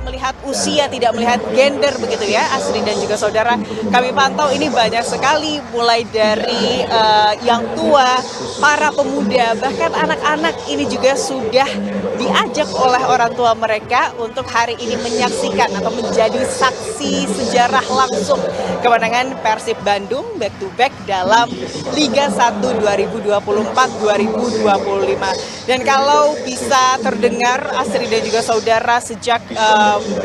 melihat usia, tidak melihat gender begitu ya, Asri dan juga saudara. Kami pantau ini banyak sekali, mulai dari yang tua, para pemuda, bahkan anak-anak ini juga sudah diajak oleh orang tua mereka untuk hari ini menyaksikan atau menjadi saksi sejarah langsung kemenangan Persib Bandung back to back dalam Liga 1 2024-2025. Dan kalau bisa terdengar Asri dan juga saudara, sejak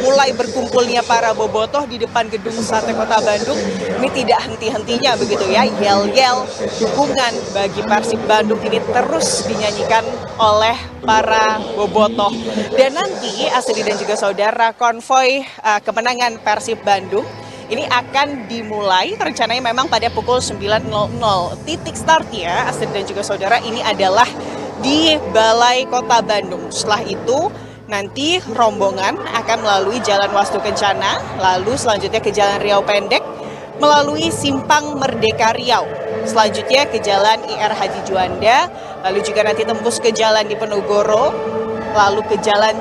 mulai berkumpulnya para bobotoh di depan gedung Sate Kota Bandung, ini tidak henti-hentinya begitu ya, yel-yel dukungan bagi Persib Bandung ini terus dinyanyikan oleh para bobotoh. Dan nanti Asri dan juga saudara, konvoy kemenangan Persib Bandung ini akan dimulai rencananya memang pada pukul 9.00. Titik startnya, Asri dan juga saudara, ini adalah di Balai Kota Bandung. Setelah itu nanti rombongan akan melalui Jalan Wastu Kencana, lalu selanjutnya ke Jalan Riau Pendek, melalui Simpang Merdeka Riau, selanjutnya ke Jalan IR Haji Juanda, lalu juga nanti tembus ke Jalan Diponegoro, lalu ke Jalan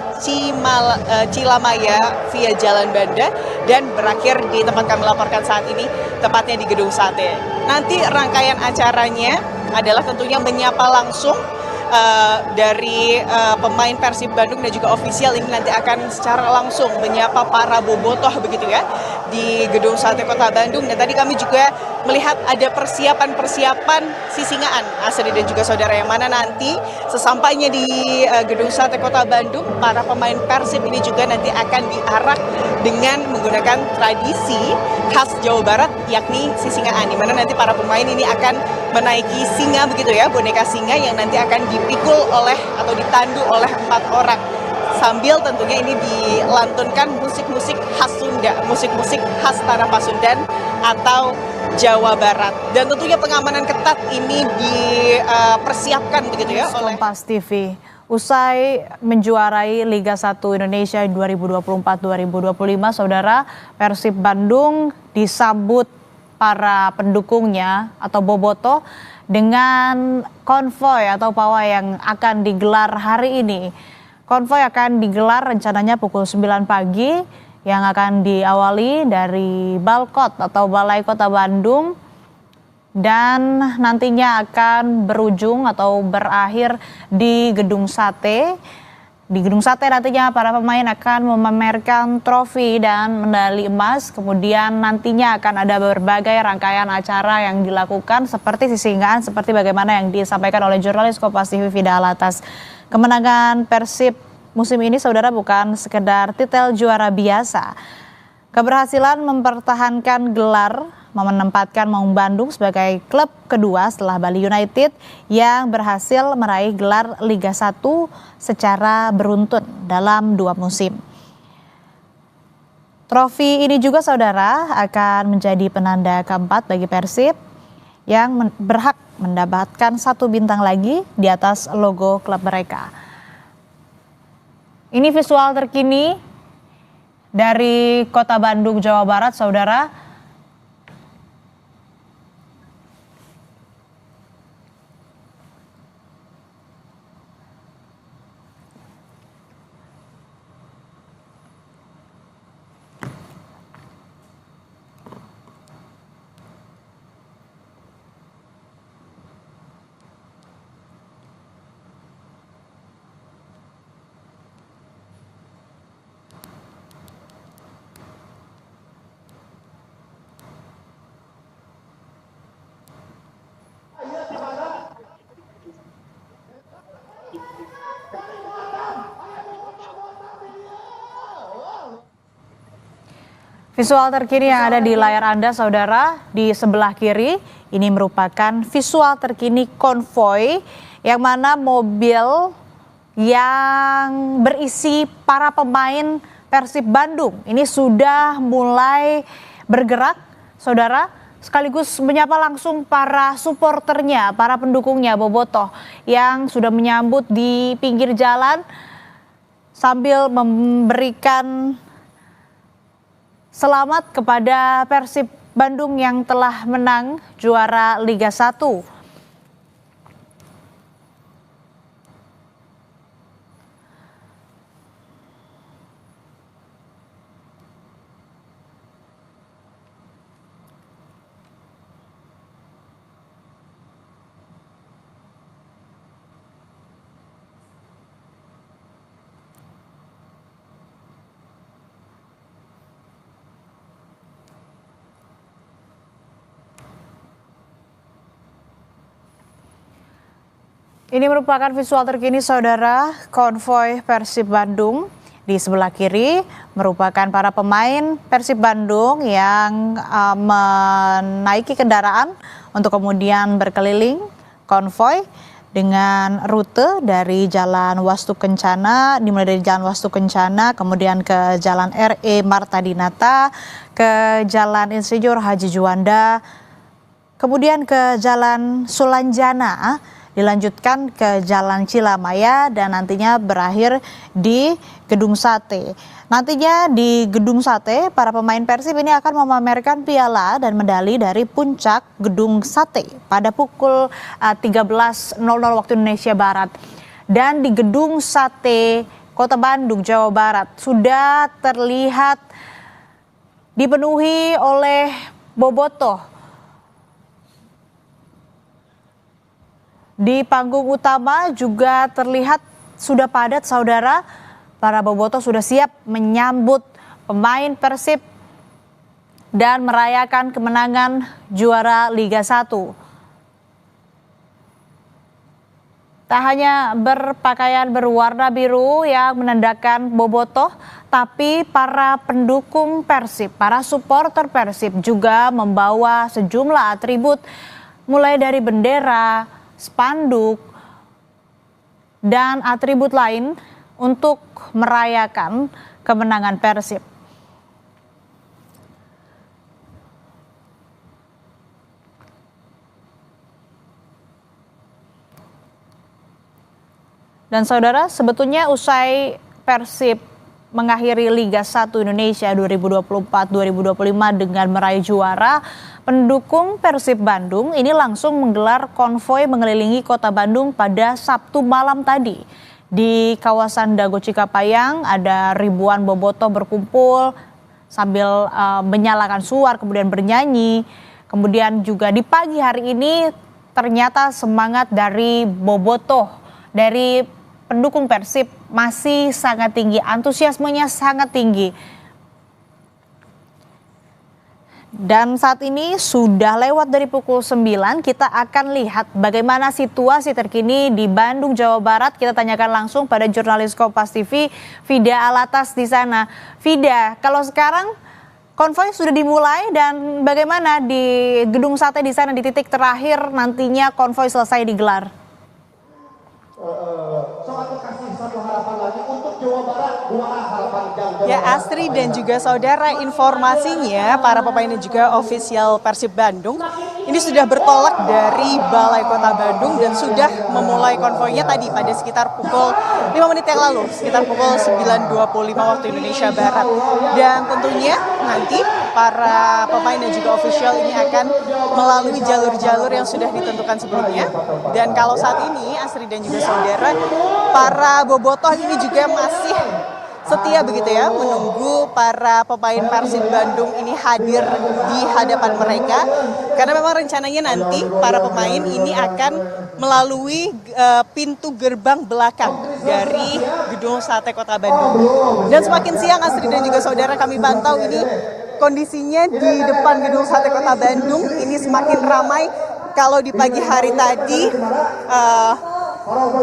Cilamaya via Jalan Banda, dan berakhir di tempat kami laporkan saat ini, tepatnya di Gedung Sate. Nanti rangkaian acaranya adalah tentunya menyapa langsung dari pemain Persib Bandung dan juga ofisial ini nanti akan secara langsung menyapa para bobotoh begitu ya di Gedung Sate Kota Bandung. Dan tadi kami juga melihat ada persiapan sisingaan, Asri dan juga saudara, yang mana nanti sesampainya di Gedung Sate Kota Bandung, para pemain Persib ini juga nanti akan diarak dengan menggunakan tradisi khas Jawa Barat, yakni sisingaan, di mana nanti para pemain ini akan menaiki singa begitu ya, boneka singa yang nanti akan dipikul oleh atau ditandu oleh 4 orang, sambil tentunya ini dilantunkan musik-musik khas Sunda, musik-musik khas tanah Pasundan atau Jawa Barat. Dan tentunya pengamanan ketat ini dipersiapkan begitu ya oleh Kompas TV. Usai menjuarai Liga 1 Indonesia 2024-2025, saudara, Persib Bandung disambut para pendukungnya atau bobotoh dengan konvoy atau pawai yang akan digelar hari ini. Konvoy akan digelar rencananya pukul 9 pagi yang akan diawali dari Balkot atau Balai Kota Bandung dan nantinya akan berujung atau berakhir di Gedung Sate. Di Gedung Sate nantinya para pemain akan memamerkan trofi dan medali emas. Kemudian nantinya akan ada berbagai rangkaian acara yang dilakukan seperti sisingaan, seperti bagaimana yang disampaikan oleh jurnalis Kompas TV Vida Alatas. Kemenangan Persib musim ini, saudara, bukan sekedar titel juara biasa. Keberhasilan mempertahankan gelar menempatkan Maung Bandung sebagai klub kedua setelah Bali United yang berhasil meraih gelar Liga 1 secara beruntun dalam 2 musim. Trofi ini juga, saudara, akan menjadi penanda keempat bagi Persib yang berhak mendapatkan 1 bintang lagi di atas logo klub mereka. Ini visual terkini dari Kota Bandung, Jawa Barat, saudara. Visual terkini yang ada di layar Anda, saudara, di sebelah kiri, ini merupakan visual terkini konvoy yang mana mobil yang berisi para pemain Persib Bandung ini sudah mulai bergerak, saudara, sekaligus menyapa langsung para supporternya, para pendukungnya bobotoh yang sudah menyambut di pinggir jalan sambil memberikan selamat kepada Persib Bandung yang telah menang juara Liga 1. Ini merupakan visual terkini saudara konvoy Persib Bandung. Di sebelah kiri merupakan para pemain Persib Bandung yang menaiki kendaraan untuk kemudian berkeliling konvoy dengan rute dari Jalan Wastu Kencana, dimulai dari Jalan Wastu Kencana, kemudian ke Jalan RE Marta Dinata, ke Jalan Insinyur Haji Juanda, kemudian ke Jalan Sulanjana, dilanjutkan ke Jalan Cilamaya dan nantinya berakhir di Gedung Sate. Nantinya di Gedung Sate, para pemain Persib ini akan memamerkan piala dan medali dari puncak Gedung Sate pada pukul 13.00 waktu Indonesia Barat. Dan di Gedung Sate Kota Bandung, Jawa Barat sudah terlihat dipenuhi oleh bobotoh. Di panggung utama juga terlihat sudah padat saudara, para bobotoh sudah siap menyambut pemain Persib dan merayakan kemenangan juara Liga 1. Tak hanya berpakaian berwarna biru yang menandakan bobotoh, tapi para pendukung Persib, para supporter Persib juga membawa sejumlah atribut mulai dari bendera, spanduk, dan atribut lain untuk merayakan kemenangan Persib. Dan saudara, sebetulnya usai Persib mengakhiri Liga 1 Indonesia 2024-2025 dengan meraih juara, pendukung Persib Bandung ini langsung menggelar konvoy mengelilingi kota Bandung pada Sabtu malam tadi. Di kawasan Dago Cikapayang ada ribuan bobotoh berkumpul sambil menyalakan suar kemudian bernyanyi. Kemudian juga di pagi hari ini ternyata semangat dari bobotoh, dari pendukung Persib masih sangat tinggi, antusiasmenya sangat tinggi. Dan saat ini sudah lewat dari pukul 9, kita akan lihat bagaimana situasi terkini di Bandung, Jawa Barat. Kita tanyakan langsung pada jurnalis Kompas TV, Fida Alatas di sana. Fida, kalau sekarang konvoy sudah dimulai dan bagaimana di Gedung Sate di sana di titik terakhir nantinya konvoy selesai digelar? Ya Astri dan juga saudara, informasinya para pemain dan juga ofisial Persib Bandung ini sudah bertolak dari Balai Kota Bandung dan sudah memulai konvoynya tadi pada sekitar pukul 5 menit yang lalu, sekitar pukul 9.25 waktu Indonesia Barat. Dan tentunya nanti para pemain dan juga ofisial ini akan melalui jalur-jalur yang sudah ditentukan sebelumnya. Dan kalau saat ini Astri dan juga saudara, para bobotoh ini juga masih setia begitu ya, menunggu para pemain Persib Bandung ini hadir di hadapan mereka. Karena memang rencananya nanti para pemain ini akan melalui pintu gerbang belakang dari Gedung Sate Kota Bandung. Dan semakin siang Astri dan juga saudara, kami pantau ini kondisinya di depan Gedung Sate Kota Bandung ini semakin ramai. Kalau di pagi hari tadi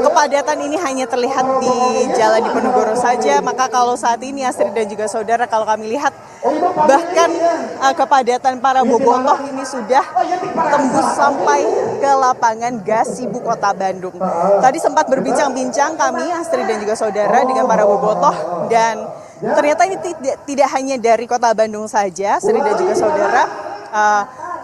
kepadatan ini hanya terlihat di Jalan Diponegoro saja, maka kalau saat ini Astri dan juga saudara, kalau kami lihat bahkan kepadatan para bobotoh ini sudah tembus sampai ke lapangan Gasibu Kota Bandung. Tadi sempat berbincang-bincang kami Astri dan juga saudara dengan para bobotoh, dan ternyata ini tidak hanya dari Kota Bandung saja, Astri dan juga saudara.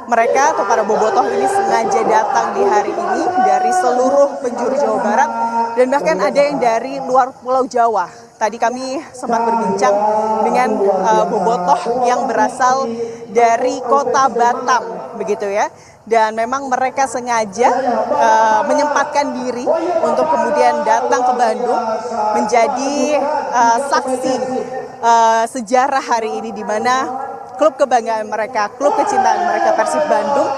Mereka atau para bobotoh ini sengaja datang di hari ini dari seluruh penjuru Jawa Barat dan bahkan ada yang dari luar Pulau Jawa. Tadi kami sempat berbincang dengan bobotoh yang berasal dari Kota Batam, begitu ya. Dan memang mereka sengaja menyempatkan diri untuk kemudian datang ke Bandung menjadi saksi sejarah hari ini, di mana klub kebanggaan mereka, klub kecintaan mereka Persib Bandung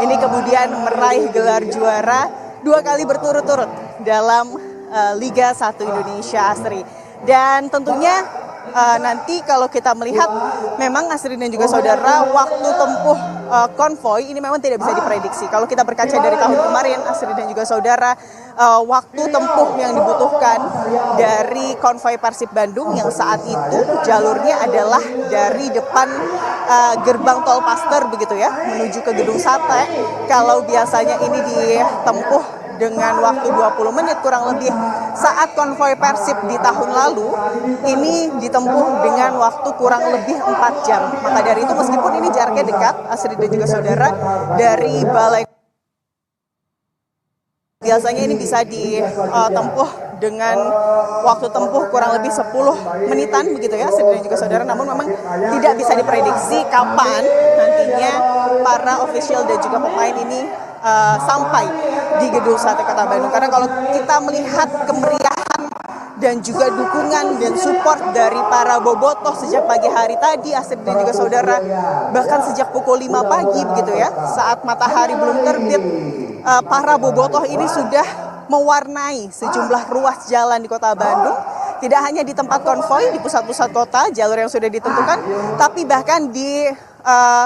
ini kemudian meraih gelar juara 2 kali berturut-turut dalam Liga 1 Indonesia, Astri. Dan tentunya nanti kalau kita melihat memang Astri dan juga saudara, waktu tempuh konvoy ini memang tidak bisa diprediksi. Kalau kita berkaca dari tahun kemarin, Astrid dan juga saudara, waktu tempuh yang dibutuhkan dari konvoy Persib Bandung yang saat itu jalurnya adalah dari depan gerbang tol Paster begitu ya, menuju ke Gedung Sate. Kalau biasanya ini ditempuh dengan waktu 20 menit kurang lebih, saat konvoy Persib di tahun lalu ini ditempuh dengan waktu kurang lebih 4 jam. Maka dari itu meskipun ini jaraknya dekat, Astrid dan juga saudara, dari Balai biasanya ini bisa ditempuh dengan waktu tempuh kurang lebih 10 menitan begitu ya, Astrid dan juga saudara. Namun memang tidak bisa diprediksi kapan nantinya para official dan juga pemain ini sampai di Gedung Sate Kota Bandung. Karena kalau kita melihat kemeriahan dan juga dukungan dan support dari para bobotoh sejak pagi hari tadi, Astrid dan juga saudara, bahkan sejak pukul 5 pagi begitu ya, saat matahari belum terbit, para bobotoh ini sudah mewarnai sejumlah ruas jalan di Kota Bandung. Tidak hanya di tempat konvoy di pusat-pusat kota, jalur yang sudah ditentukan, tapi bahkan di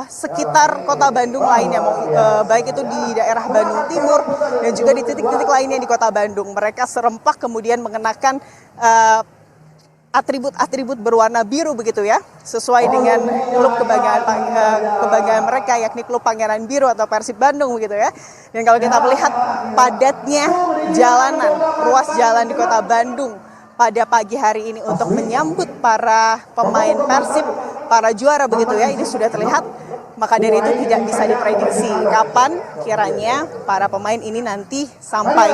sekitar Kota Bandung lainnya, baik itu di daerah Bandung Timur dan juga di titik-titik lainnya di Kota Bandung. Mereka serempak kemudian mengenakan atribut-atribut berwarna biru begitu ya, sesuai dengan klub kebanggaan mereka, yakni klub Pangeran Biru atau Persib Bandung begitu ya. Dan kalau kita melihat padatnya jalanan, ruas jalan di Kota Bandung pada pagi hari ini untuk menyambut para pemain Persib, para juara begitu ya, ini sudah terlihat. Maka dari itu tidak bisa diprediksi kapan kiranya para pemain ini nanti sampai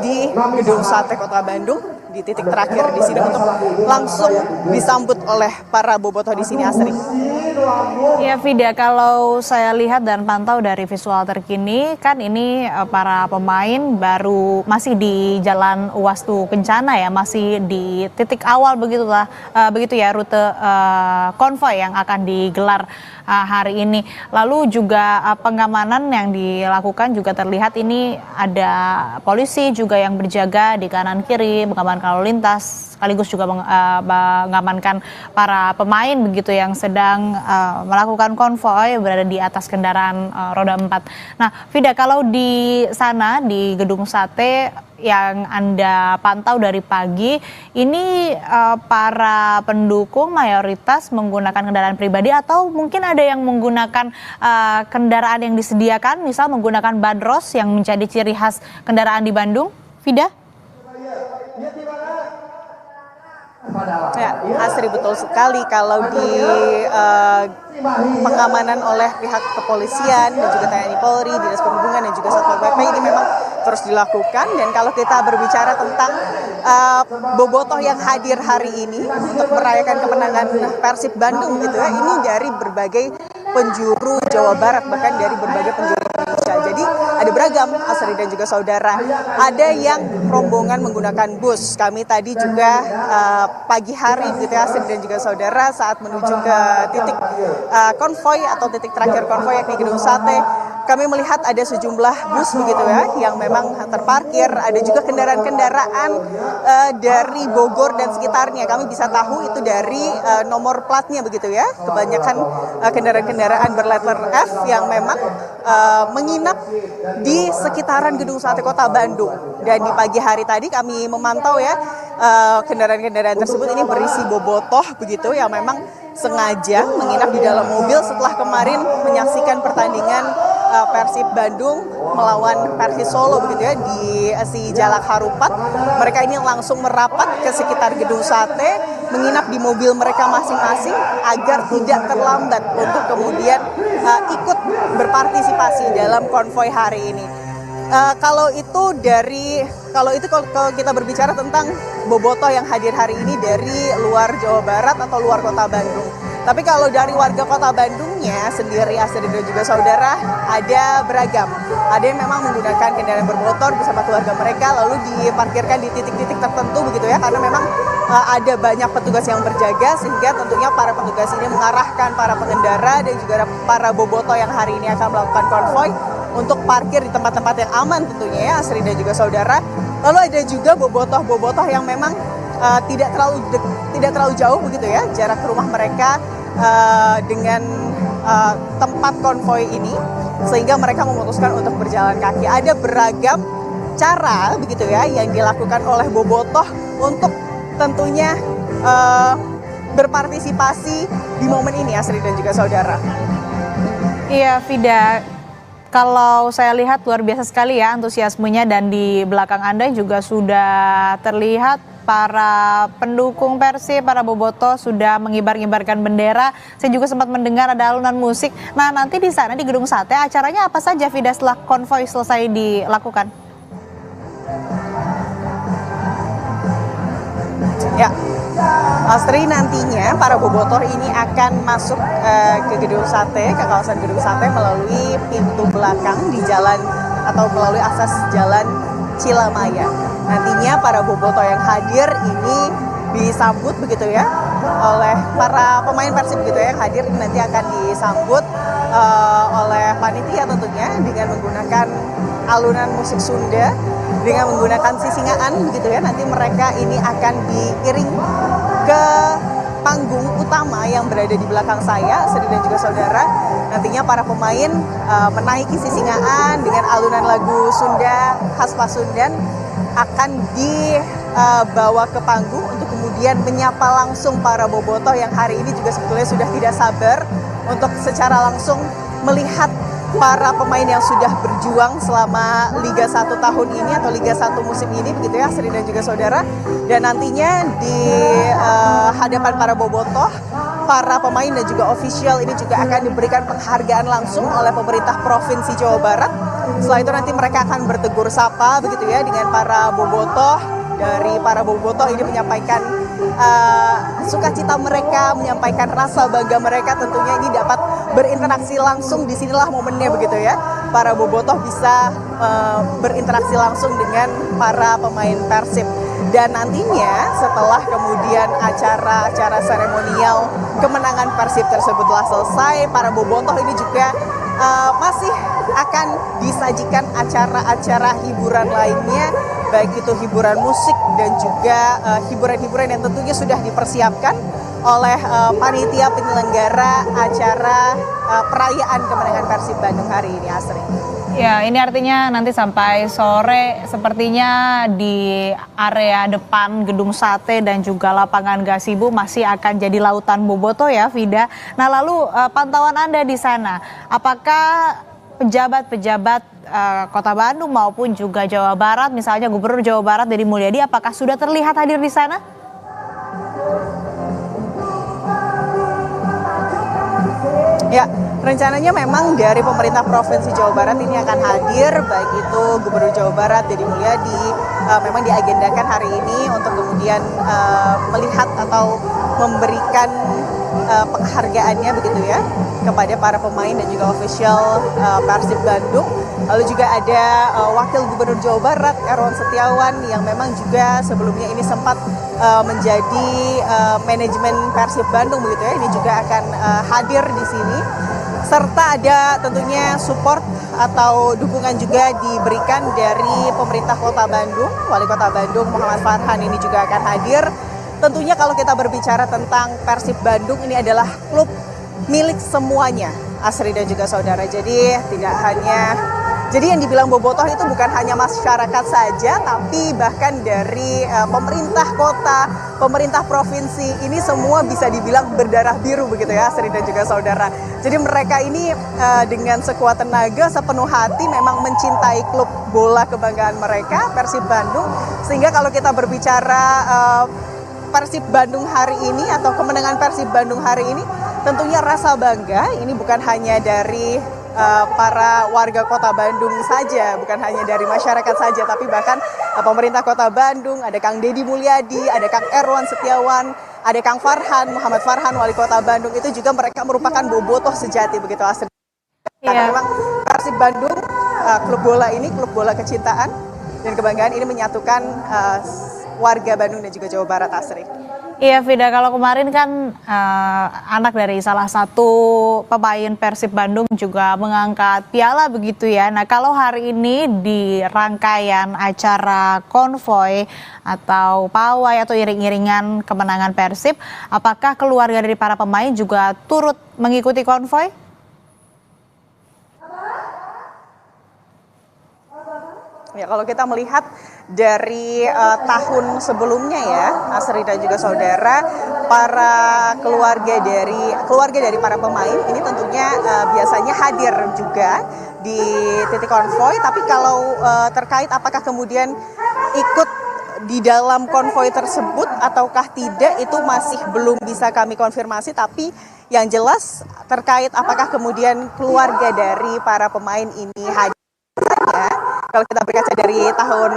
di Gedung Sate Kota Bandung di titik terakhir di sini untuk langsung disambut oleh para bobotoh di sini, Astrid. Ya Vida, kalau saya lihat dan pantau dari visual terkini, kan ini para pemain baru masih di Jalan Wastu Kencana ya, masih di titik awal begitu ya rute konvoy yang akan digelar hari ini. Lalu juga pengamanan yang dilakukan juga terlihat ini ada polisi juga yang berjaga di kanan kiri, mengamankan lalu lintas, sekaligus juga mengamankan para pemain begitu yang sedang melakukan konvoy berada di atas kendaraan roda 4. Nah, Vida, kalau di sana di Gedung Sate yang Anda pantau dari pagi, ini para pendukung mayoritas menggunakan kendaraan pribadi atau mungkin ada yang menggunakan kendaraan yang disediakan, misal menggunakan bandros yang menjadi ciri khas kendaraan di Bandung, Vida? Ya, Astrid, betul sekali. Kalau di pengamanan oleh pihak kepolisian dan juga TNI Polri, Dinas Perhubungan dan juga Satpol PP ini memang terus dilakukan. Dan kalau kita berbicara tentang bobotoh yang hadir hari ini untuk merayakan kemenangan Persib Bandung gitu ya, ini dari berbagai penjuru Jawa Barat, bahkan dari berbagai penjuru Indonesia. Jadi ada beragam, Astrid dan juga saudara. Ada yang rombongan menggunakan bus. Kami tadi juga pagi hari gitu ya, Astrid dan juga saudara, saat menuju ke titik konvoy atau titik terakhir konvoy yakni Gedung Sate, kami melihat ada sejumlah bus begitu ya yang memang terparkir. Ada juga kendaraan-kendaraan dari Bogor dan sekitarnya. Kami bisa tahu itu dari nomor platnya begitu ya. Kebanyakan kendaraan-kendaraan berletter F yang memang menginap di sekitaran Gedung Sate Kota Bandung. Dan di pagi hari tadi kami memantau ya, kendaraan-kendaraan tersebut ini berisi bobotoh begitu yang memang sengaja menginap di dalam mobil setelah kemarin menyaksikan pertandingan Persib Bandung melawan Persis Solo begitu ya di Sijalak Harupat. Mereka ini langsung merapat ke sekitar Gedung Sate, menginap di mobil mereka masing-masing agar tidak terlambat untuk kemudian ikut berpartisipasi dalam konvoy hari ini. Kalau kita berbicara tentang bobotoh yang hadir hari ini dari luar Jawa Barat atau luar Kota Bandung. Tapi kalau dari warga Kota Bandungnya sendiri, Astrid dan juga saudara, ada beragam. Ada yang memang menggunakan kendaraan bermotor bersama keluarga mereka lalu diparkirkan di titik-titik tertentu begitu ya, karena memang ada banyak petugas yang berjaga, sehingga tentunya para petugas ini mengarahkan para pengendara dan juga para bobotoh yang hari ini akan melakukan konvoy untuk parkir di tempat-tempat yang aman tentunya ya, Astrid dan juga saudara. Lalu ada juga bobotoh-bobotoh yang memang tidak terlalu jauh begitu ya jarak ke rumah mereka dengan tempat konvoi ini, sehingga mereka memutuskan untuk berjalan kaki. Ada beragam cara begitu ya yang dilakukan oleh bobotoh untuk tentunya berpartisipasi di momen ini, Asri dan juga saudara. Iya, Vida. Kalau saya lihat luar biasa sekali ya antusiasmenya, dan di belakang Anda juga sudah terlihat para pendukung Persib, para bobotoh sudah mengibar-ngibarkan bendera. Saya juga sempat mendengar ada alunan musik. Nah, nanti di sana di Gedung Sate acaranya apa saja, Vida, setelah konvoi selesai dilakukan? Ya, Astri, nantinya para bobotoh ini akan masuk ke Gedung Sate, ke kawasan Gedung Sate melalui pintu belakang di jalan atau melalui akses jalan Cilamaya. Nantinya para bobotoh yang hadir ini disambut begitu ya oleh para pemain Persib begitu ya, yang hadir ini nanti akan disambut oleh panitia tentunya dengan menggunakan alunan musik Sunda, dengan menggunakan sisingaan begitu ya. Nanti mereka ini akan diiring ke panggung utama yang berada di belakang saya, Sri dan juga saudara. Nantinya para pemain menaiki sisingaan dengan alunan lagu Sunda khas Pasundan akan dibawa ke panggung untuk kemudian menyapa langsung para bobotoh yang hari ini juga sebetulnya sudah tidak sabar untuk secara langsung melihat para pemain yang sudah berjuang selama Liga 1 tahun ini atau Liga 1 musim ini begitu ya, Sri dan juga saudara. Dan nantinya di hadapan para bobotoh, para pemain dan juga official ini juga akan diberikan penghargaan langsung oleh pemerintah Provinsi Jawa Barat. Setelah itu nanti mereka akan bertegur sapa begitu ya dengan para bobotoh. Dari para bobotoh ini menyampaikan sukacita mereka, menyampaikan rasa bangga mereka. Tentunya ini dapat berinteraksi langsung, disinilah momennya begitu ya. Para bobotoh bisa berinteraksi langsung dengan para pemain Persib. Dan nantinya setelah kemudian acara seremonial kemenangan Persib tersebut telah selesai, para bobotoh ini juga masih akan disajikan acara-acara hiburan lainnya, baik itu hiburan musik dan juga hiburan-hiburan yang tentunya sudah dipersiapkan oleh panitia penyelenggara acara perayaan kemenangan Persib Bandung hari ini, Asri. Ya, ini artinya nanti sampai sore sepertinya di area depan Gedung Sate dan juga lapangan Gasibu masih akan jadi lautan bobotoh ya, Vida. Nah, lalu pantauan Anda di sana, apakah pejabat-pejabat Kota Bandung maupun juga Jawa Barat, misalnya Gubernur Jawa Barat Deddy Mulyadi, apakah sudah terlihat hadir di sana? Ya, rencananya memang dari pemerintah Provinsi Jawa Barat ini akan hadir, baik itu Gubernur Jawa Barat Deddy Mulyadi memang diagendakan hari ini untuk kemudian melihat atau memberikan penghargaannya begitu ya kepada para pemain dan juga official Persib Bandung. Lalu juga ada Wakil Gubernur Jawa Barat Erwan Setiawan yang memang juga sebelumnya ini sempat menjadi manajemen Persib Bandung begitu ya. Ini juga akan hadir di sini. Serta ada tentunya support atau dukungan juga diberikan dari pemerintah Kota Bandung. Wali Kota Bandung Muhammad Farhan ini juga akan hadir. Tentunya kalau kita berbicara tentang Persib Bandung, ini adalah klub milik semuanya, Asri dan juga saudara. Jadi yang dibilang bobotoh itu bukan hanya masyarakat saja, tapi bahkan dari pemerintah kota, pemerintah provinsi, ini semua bisa dibilang berdarah biru begitu ya, Asri dan juga saudara. Jadi mereka ini dengan sekuat tenaga, sepenuh hati memang mencintai klub bola kebanggaan mereka, Persib Bandung. Sehingga kalau kita berbicara Persib Bandung hari ini atau kemenangan Persib Bandung hari ini, tentunya rasa bangga ini bukan hanya dari para warga Kota Bandung saja, bukan hanya dari masyarakat saja, tapi bahkan pemerintah Kota Bandung, ada Kang Deddy Mulyadi, ada Kang Erwan Setiawan, ada Kang Farhan, Muhammad Farhan, Wali Kota Bandung, itu juga mereka merupakan bobotoh sejati begitu, Asri. Karena memang Persib Bandung, klub bola ini, klub bola kecintaan dan kebanggaan ini menyatukan warga Bandung dan juga Jawa Barat, Asri. Iya, Vida, kalau kemarin kan anak dari salah satu pemain Persib Bandung juga mengangkat piala begitu ya. Nah, kalau hari ini di rangkaian acara konvoi atau pawai atau iring-iringan kemenangan Persib, apakah keluarga dari para pemain juga turut mengikuti konvoi? Ya, kalau kita melihat dari tahun sebelumnya ya, Asri dan juga saudara, para keluarga dari para pemain ini tentunya biasanya hadir juga di titik konvoy. Tapi kalau terkait apakah kemudian ikut di dalam konvoy tersebut ataukah tidak, itu masih belum bisa kami konfirmasi. Tapi yang jelas terkait apakah kemudian keluarga dari para pemain ini hadir, kalau kita berkaca dari tahun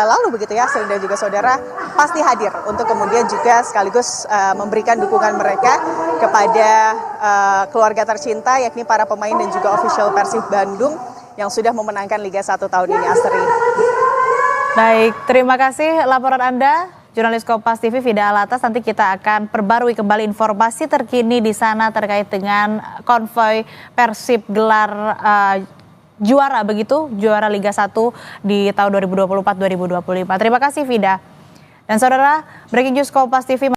lalu begitu ya, Asri dan juga saudara, pasti hadir untuk kemudian juga sekaligus memberikan dukungan mereka kepada keluarga tercinta, yakni para pemain dan juga official Persib Bandung yang sudah memenangkan Liga 1 tahun ini, Asri. Baik, terima kasih laporan Anda, jurnalis Kompas TV Fida Alatas. Nanti kita akan perbarui kembali informasi terkini di sana terkait dengan konvoy Persib gelar juara begitu, juara Liga 1 di tahun 2024-2025. Terima kasih Vida. Dan saudara, breaking news Kompas TV